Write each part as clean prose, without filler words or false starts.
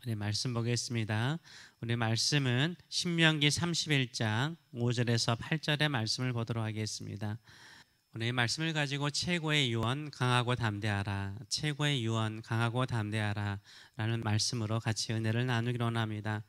우리 말씀 보겠습니다. 우리 말씀은 신명기 31장 5절에서 8절의 말씀을 보도록 하겠습니다. 오늘 말씀을 가지고 최고의 유언 강하고 담대하라, 최고의 유언 강하고 담대하라 라는 말씀으로 같이 은혜를 나누기로 합니다.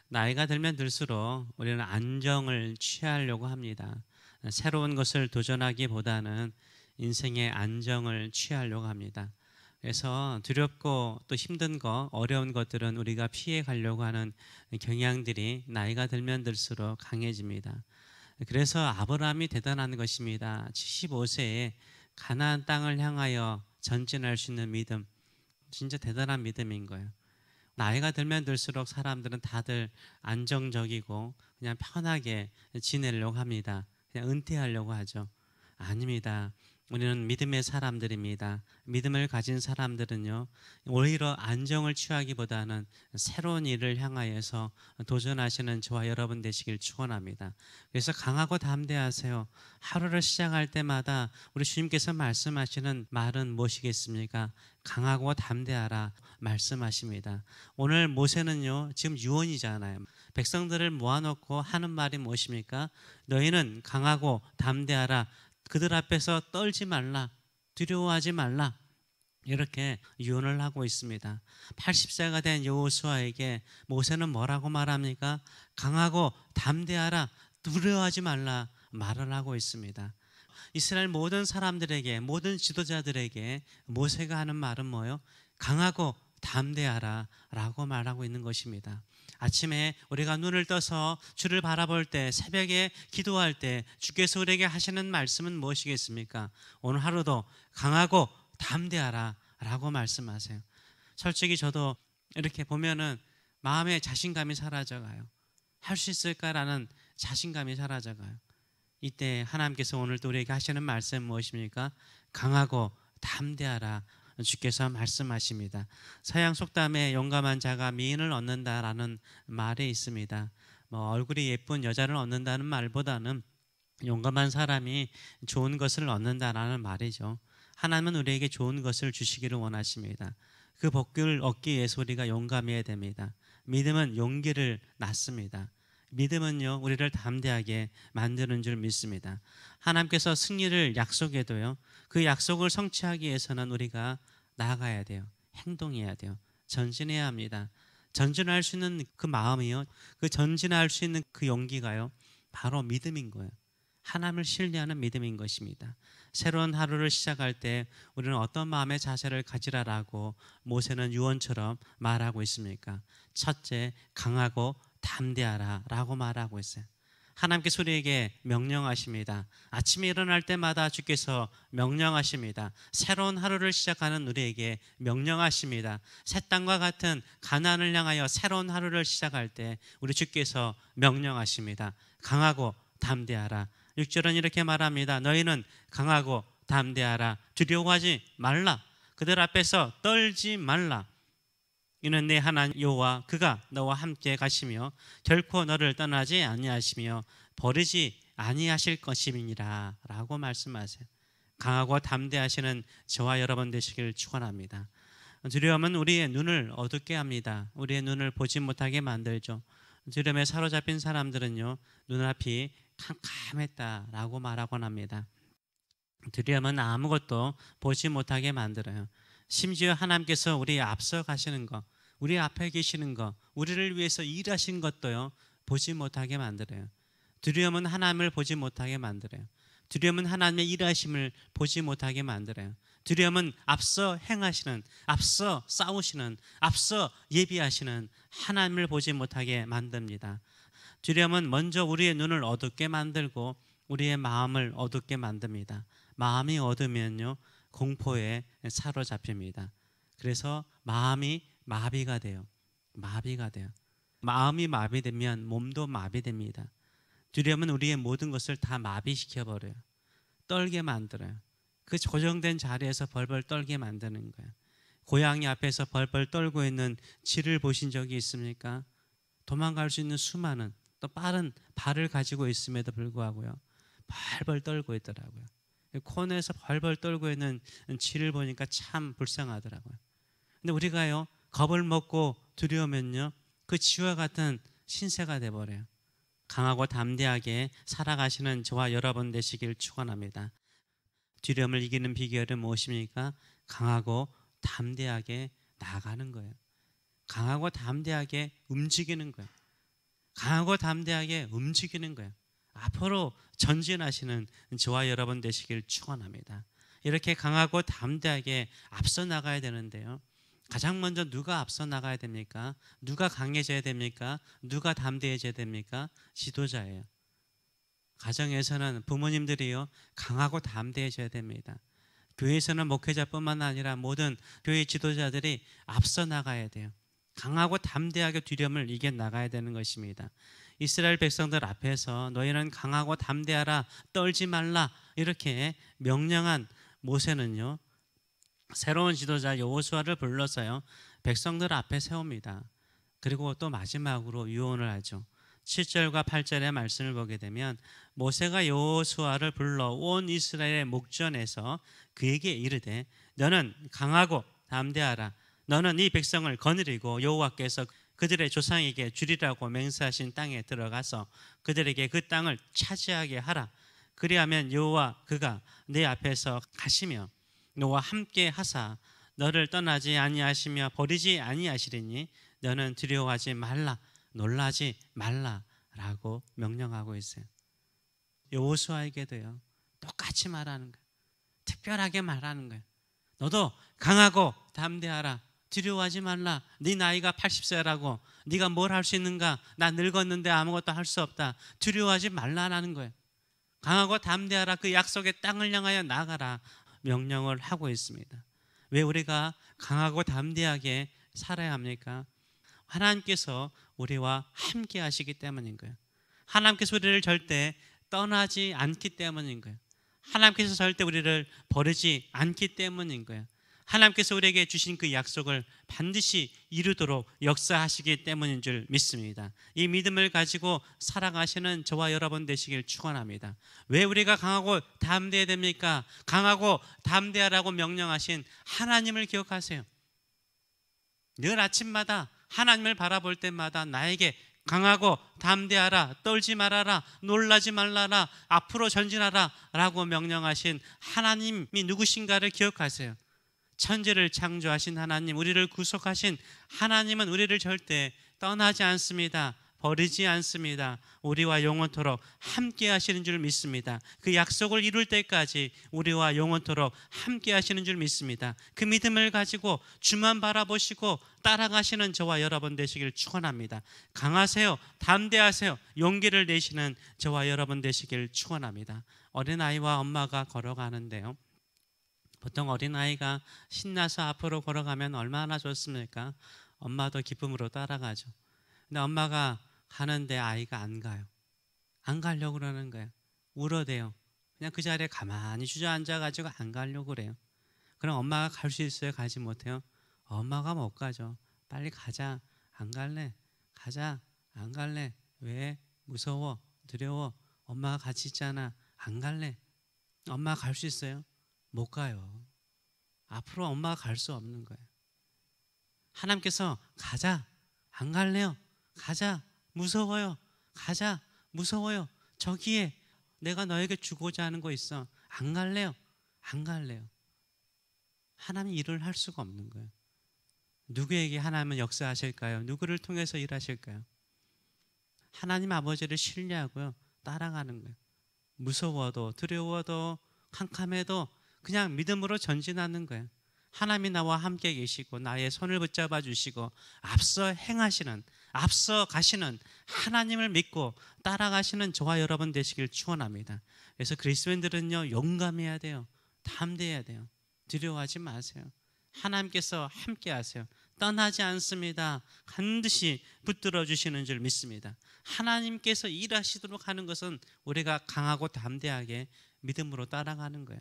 나이가 들면 들수록 우리는 안정을 취하려고 합니다. 새로운 것을 도전하기보다는 인생의 안정을 취하려고 합니다. 그래서 두렵고 또 힘든 거, 어려운 것들은 우리가 피해 가려고 하는 경향들이 나이가 들면 들수록 강해집니다. 그래서 아브라함이 대단한 것입니다. 75세에 가나안 땅을 향하여 전진할 수 있는 믿음, 진짜 대단한 믿음인 거예요. 나이가 들면 들수록 사람들은 다들 안정적이고 그냥 편하게 지내려고 합니다. 그냥 은퇴하려고 하죠. 아닙니다. 우리는 믿음의 사람들입니다. 믿음을 가진 사람들은요, 오히려 안정을 취하기보다는 새로운 일을 향하여서 도전하시는 저와 여러분 되시길 축원합니다. 그래서 강하고 담대하세요. 하루를 시작할 때마다 우리 주님께서 말씀하시는 말은 무엇이겠습니까? 강하고 담대하라 말씀하십니다. 오늘 모세는요, 지금 유언이잖아요. 백성들을 모아놓고 하는 말이 무엇입니까? 너희는 강하고 담대하라. 그들 앞에서 떨지 말라, 두려워하지 말라, 이렇게 유언을 하고 있습니다. 80세가 된 여호수아에게 모세는 뭐라고 말합니까? 강하고 담대하라, 두려워하지 말라 말을 하고 있습니다. 이스라엘 모든 사람들에게, 모든 지도자들에게 모세가 하는 말은 뭐예요? 강하고 담대하라 라고 말하고 있는 것입니다. 아침에 우리가 눈을 떠서 주를 바라볼 때, 새벽에 기도할 때 주께서 우리에게 하시는 말씀은 무엇이겠습니까? 오늘 하루도 강하고 담대하라 라고 말씀하세요. 솔직히 저도 이렇게 보면은 마음의 자신감이 사라져가요. 할 수 있을까라는 자신감이 사라져가요. 이때 하나님께서 오늘 또 우리에게 하시는 말씀은 무엇입니까? 강하고 담대하라 주께서 말씀하십니다. 서양 속담에 용감한 자가 미인을 얻는다라는 말이 있습니다. 얼굴이 예쁜 여자를 얻는다는 말보다는 용감한 사람이 좋은 것을 얻는다라는 말이죠. 하나님은 우리에게 좋은 것을 주시기를 원하십니다. 그 복을 얻기 위해서 우리가 용감해야 됩니다. 믿음은 용기를 낳습니다. 믿음은요, 우리를 담대하게 만드는 줄 믿습니다. 하나님께서 승리를 약속해도요, 그 약속을 성취하기 위해서는 우리가 나아가야 돼요. 행동해야 돼요. 전진해야 합니다. 전진할 수 있는 그 마음이요, 그 전진할 수 있는 그 용기가요, 바로 믿음인 거예요. 하나님을 신뢰하는 믿음인 것입니다. 새로운 하루를 시작할 때 우리는 어떤 마음의 자세를 가지라라고 모세는 유언처럼 말하고 있습니까? 첫째, 강하고 담대하라 라고 말하고 있어요. 하나님께서 우리에게 명령하십니다. 아침에 일어날 때마다 주께서 명령하십니다. 새로운 하루를 시작하는 우리에게 명령하십니다. 새 땅과 같은 가나안을 향하여 새로운 하루를 시작할 때 우리 주께서 명령하십니다. 강하고 담대하라. 6절은 이렇게 말합니다. 너희는 강하고 담대하라. 두려워하지 말라. 그들 앞에서 떨지 말라. 이는 내 하나님 여호와 그가 너와 함께 가시며 결코 너를 떠나지 아니하시며 버리지 아니하실 것임이니라 라고 말씀하세요. 강하고 담대하시는 저와 여러분 되시길 축원합니다. 두려움은 우리의 눈을 어둡게 합니다. 우리의 눈을 보지 못하게 만들죠. 두려움에 사로잡힌 사람들은요, 눈앞이 캄캄했다라고 말하곤 합니다. 두려움은 아무것도 보지 못하게 만들어요. 심지어 하나님께서 우리 앞서 가시는 것, 우리 앞에 계시는 것, 우리를 위해서 일하신 것도요, 보지 못하게 만들어요. 두려움은 하나님을 보지 못하게 만들어요. 두려움은 하나님의 일하심을 보지 못하게 만들어요. 두려움은 앞서 행하시는, 앞서 싸우시는, 앞서 예비하시는 하나님을 보지 못하게 만듭니다. 두려움은 먼저 우리의 눈을 어둡게 만들고 우리의 마음을 어둡게 만듭니다. 마음이 어두면요, 공포에 사로잡힙니다. 그래서 마음이 마비가 돼요. 마비가 돼요. 마음이 마비되면 몸도 마비됩니다. 두려움은 우리의 모든 것을 다 마비시켜버려요. 떨게 만들어요. 그 고정된 자리에서 벌벌 떨게 만드는 거예요. 고양이 앞에서 벌벌 떨고 있는 쥐를 보신 적이 있습니까? 도망갈 수 있는 수많은 또 빠른 발을 가지고 있음에도 불구하고요, 벌벌 떨고 있더라고요. 코너에서 벌벌 떨고 있는 쥐를 보니까 참 불쌍하더라고요. 근데 우리가요, 겁을 먹고 두려우면요, 그 지와 같은 신세가 돼버려요. 강하고 담대하게 살아가시는 저와 여러분 되시길 축원합니다. 두려움을 이기는 비결은 무엇입니까? 강하고 담대하게 나아가는 거예요. 강하고 담대하게 움직이는 거예요. 강하고 담대하게 움직이는 거예요. 앞으로 전진하시는 저와 여러분 되시길 축원합니다. 이렇게 강하고 담대하게 앞서 나가야 되는데요, 가장 먼저 누가 앞서 나가야 됩니까? 누가 강해져야 됩니까? 누가 담대해져야 됩니까? 지도자예요. 가정에서는 부모님들이요, 강하고 담대해져야 됩니다. 교회에서는 목회자뿐만 아니라 모든 교회 지도자들이 앞서 나가야 돼요. 강하고 담대하게 두려움을 이겨 나가야 되는 것입니다. 이스라엘 백성들 앞에서 너희는 강하고 담대하라, 떨지 말라, 이렇게 명령한 모세는요, 새로운 지도자 여호수아를 불러서요, 백성들 앞에 세웁니다. 그리고 또 마지막으로 유언을 하죠. 7절과 8절의 말씀을 보게 되면 모세가 여호수아를 불러 온 이스라엘의 목전에서 그에게 이르되 너는 강하고 담대하라. 너는 이 백성을 거느리고 여호와께서 그들의 조상에게 주리라고 맹세하신 땅에 들어가서 그들에게 그 땅을 차지하게 하라. 그리하면 여호와 그가 내 앞에서 가시며 너와 함께 하사 너를 떠나지 아니하시며 버리지 아니하시리니 너는 두려워하지 말라, 놀라지 말라라고 명령하고 있어요. 여호수아에게도요, 똑같이 말하는 거예요. 특별하게 말하는 거예요. 너도 강하고 담대하라. 두려워하지 말라. 네 나이가 80세라고 네가 뭘 할 수 있는가? 나 늙었는데 아무것도 할 수 없다. 두려워하지 말라라는 거예요. 강하고 담대하라. 그 약속의 땅을 향하여 나가라 명령을 하고 있습니다. 왜 우리가 강하고 담대하게 살아야 합니까? 하나님께서 우리와 함께 하시기 때문인 거예요. 하나님께서 우리를 절대 떠나지 않기 때문인 거예요. 하나님께서 절대 우리를 버리지 않기 때문인 거예요. 하나님께서 우리에게 주신 그 약속을 반드시 이루도록 역사하시기 때문인 줄 믿습니다. 이 믿음을 가지고 살아가시는 저와 여러분 되시길 축원합니다. 왜 우리가 강하고 담대해야 됩니까? 강하고 담대하라고 명령하신 하나님을 기억하세요. 늘 아침마다 하나님을 바라볼 때마다 나에게 강하고 담대하라, 떨지 말아라, 놀라지 말라라, 앞으로 전진하라 라고 명령하신 하나님이 누구신가를 기억하세요. 천지를 창조하신 하나님, 우리를 구속하신 하나님은 우리를 절대 떠나지 않습니다. 버리지 않습니다. 우리와 영원토록 함께 하시는 줄 믿습니다. 그 약속을 이룰 때까지 우리와 영원토록 함께 하시는 줄 믿습니다. 그 믿음을 가지고 주만 바라보시고 따라가시는 저와 여러분 되시길 축원합니다. 강하세요. 담대하세요. 용기를 내시는 저와 여러분 되시길 축원합니다. 어린아이와 엄마가 걸어가는데요, 보통 어린아이가 신나서 앞으로 걸어가면 얼마나 좋습니까? 엄마도 기쁨으로 따라가죠. 근데 엄마가 가는데 아이가 안 가요. 안 가려고 그러는 거예요. 울어대요. 그냥 그 자리에 가만히 주저앉아가지고 안 가려고 그래요. 그럼 엄마가 갈 수 있어요? 가지 못해요? 엄마가 못 가죠. 빨리 가자. 안 갈래? 가자. 안 갈래? 왜? 무서워? 두려워? 엄마가 같이 있잖아. 안 갈래? 엄마가 갈 수 있어요? 못 가요. 앞으로 엄마가 갈 수 없는 거예요. 하나님께서 가자. 안 갈래요? 가자. 무서워요. 가자. 무서워요. 저기에 내가 너에게 주고자 하는 거 있어. 안 갈래요? 안 갈래요. 하나님이 일을 할 수가 없는 거예요. 누구에게 하나님은 역사하실까요? 누구를 통해서 일하실까요? 하나님 아버지를 신뢰하고요, 따라가는 거예요. 무서워도 두려워도 캄캄해도 그냥 믿음으로 전진하는 거예요. 하나님이 나와 함께 계시고 나의 손을 붙잡아 주시고 앞서 행하시는, 앞서 가시는 하나님을 믿고 따라가시는 저와 여러분 되시길 축원합니다. 그래서 그리스도인들은요, 용감해야 돼요. 담대해야 돼요. 두려워하지 마세요. 하나님께서 함께 하세요. 떠나지 않습니다. 반드시 붙들어 주시는 줄 믿습니다. 하나님께서 일하시도록 하는 것은 우리가 강하고 담대하게 믿음으로 따라가는 거예요.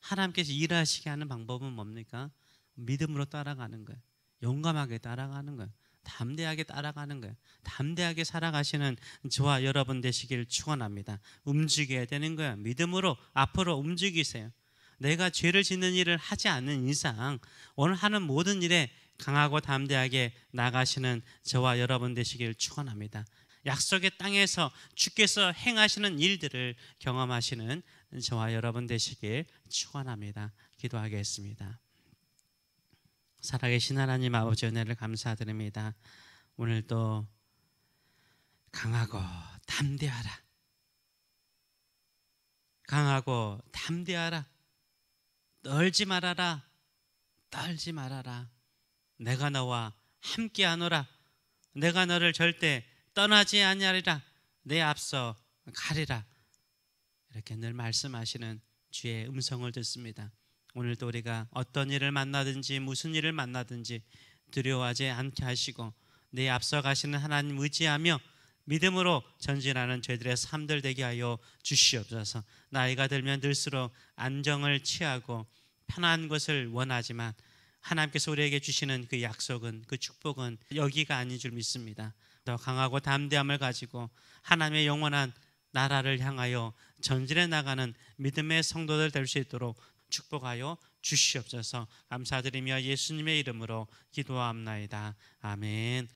하나님께서 일하시게 하는 방법은 뭡니까? 믿음으로 따라가는 거예요. 용감하게 따라가는 거예요. 담대하게 따라가는 거예요. 담대하게 살아가시는 저와 여러분 되시길 축원합니다. 움직여야 되는 거예요. 믿음으로 앞으로 움직이세요. 내가 죄를 짓는 일을 하지 않는 이상 오늘 하는 모든 일에 강하고 담대하게 나가시는 저와 여러분 되시길 축원합니다. 약속의 땅에서 주께서 행하시는 일들을 경험하시는 저와 여러분 되시길 축원합니다. 기도하겠습니다. 살아계신 하나님 아버지 은혜를 감사드립니다. 오늘도 강하고 담대하라. 강하고 담대하라. 떨지 말아라. 떨지 말아라. 내가 너와 함께하노라. 내가 너를 절대 떠나지 아니하리라. 내 앞서 가리라. 이렇게 늘 말씀하시는 주의 음성을 듣습니다. 오늘도 우리가 어떤 일을 만나든지 무슨 일을 만나든지 두려워하지 않게 하시고 내 앞서 가시는 하나님 의지하며 믿음으로 전진하는 저희들의 삶들 되게 하여 주시옵소서. 나이가 들면 들수록 안정을 취하고 편한 것을 원하지만 하나님께서 우리에게 주시는 그 약속은, 그 축복은 여기가 아닌 줄 믿습니다. 더 강하고 담대함을 가지고 하나님의 영원한 나라를 향하여 전진해 나가는 믿음의 성도들 될 수 있도록 축복하여 주시옵소서. 감사드리며 예수님의 이름으로 기도합나이다. 아멘.